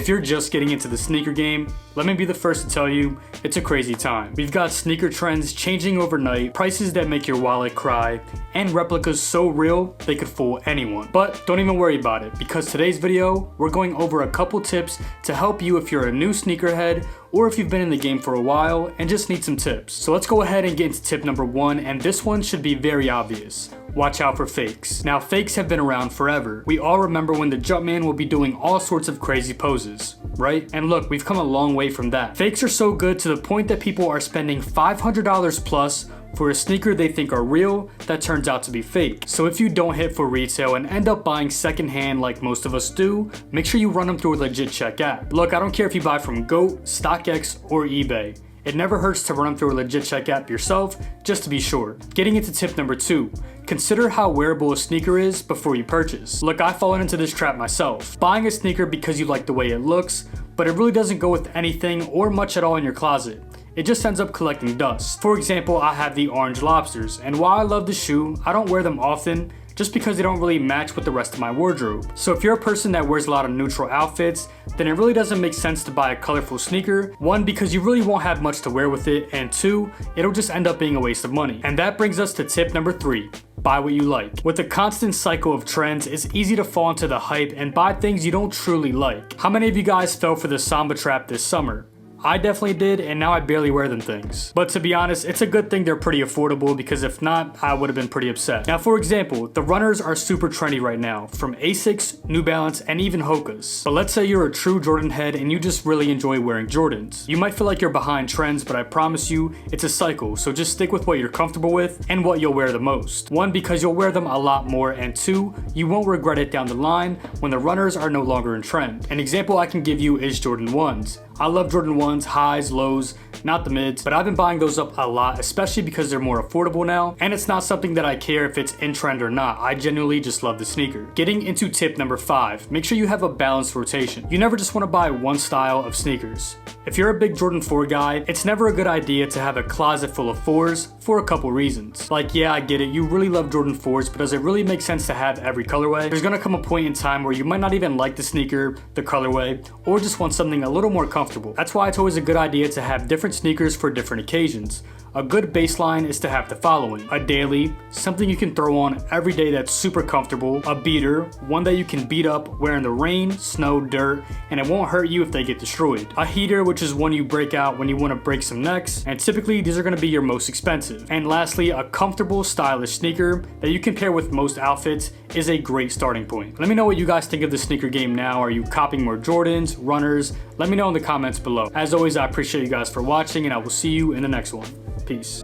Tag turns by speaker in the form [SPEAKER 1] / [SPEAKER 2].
[SPEAKER 1] If you're just getting into the sneaker game, let me be the first to tell you, it's a crazy time. We've got sneaker trends changing overnight, prices that make your wallet cry, and replicas so real they could fool anyone. But don't even worry about it, because today's video, we're going over a couple tips to help you if you're a new sneakerhead or if you've been in the game for a while and just need some tips. So let's go ahead and get into tip number 1, and this one should be very obvious. Watch out for fakes. Now, fakes have been around forever. We all remember when the Jumpman will be doing all sorts of crazy poses, right? And look, we've come a long way from that. Fakes are so good to the point that people are spending $500 plus for a sneaker they think are real that turns out to be fake. So if you don't hit for retail and end up buying secondhand like most of us do, make sure you run them through a legit check app. Look, I don't care if you buy from GOAT, StockX, or eBay. It never hurts to run them through a legit check app yourself, just to be sure. Getting into tip number 2, consider how wearable a sneaker is before you purchase. Look, I've fallen into this trap myself. Buying a sneaker because you like the way it looks, but it really doesn't go with anything or much at all in your closet. It just ends up collecting dust. For example, I have the orange lobsters, and while I love the shoe, I don't wear them often just because they don't really match with the rest of my wardrobe. So if you're a person that wears a lot of neutral outfits, then it really doesn't make sense to buy a colorful sneaker. 1, because you really won't have much to wear with it, and 2, it'll just end up being a waste of money. And that brings us to tip number 3. Buy what you like. With the constant cycle of trends, it's easy to fall into the hype and buy things you don't truly like. How many of you guys fell for the Samba trap this summer? I definitely did, and now I barely wear them things. But to be honest, it's a good thing they're pretty affordable, because if not, I would have been pretty upset. Now, for example, the runners are super trendy right now, from Asics, New Balance, and even Hoka's. But let's say you're a true Jordan head and you just really enjoy wearing Jordans. You might feel like you're behind trends, but I promise you, it's a cycle, so just stick with what you're comfortable with and what you'll wear the most. 1, because you'll wear them a lot more, and 2, you won't regret it down the line when the runners are no longer in trend. An example I can give you is Jordan 1s. I love Jordan 1s, highs, lows, not the mids, but I've been buying those up a lot, especially because they're more affordable now, and it's not something that I care if it's in trend or not. I genuinely just love the sneaker. Getting into tip number 5, make sure you have a balanced rotation. You never just want to buy one style of sneakers. If you're a big Jordan 4 guy, it's never a good idea to have a closet full of 4s for a couple reasons. Like, yeah, I get it, you really love Jordan 4s, but does it really make sense to have every colorway? There's gonna come a point in time where you might not even like the sneaker, the colorway, or just want something a little more comfortable. That's why it's always a good idea to have different sneakers for different occasions. A good baseline is to have the following: a daily, something you can throw on every day that's super comfortable; a beater, one that you can beat up wearing the rain, snow, dirt, and it won't hurt you if they get destroyed; a heater, which is one you break out when you want to break some necks, and typically these are going to be your most expensive; and lastly, a comfortable, stylish sneaker that you can pair with most outfits is a great starting point. Let me know what you guys think of the sneaker game now. Are you copying more Jordans, runners? Let me know in the comments below. As always, I appreciate you guys for watching, and I will see you in the next one. Peace.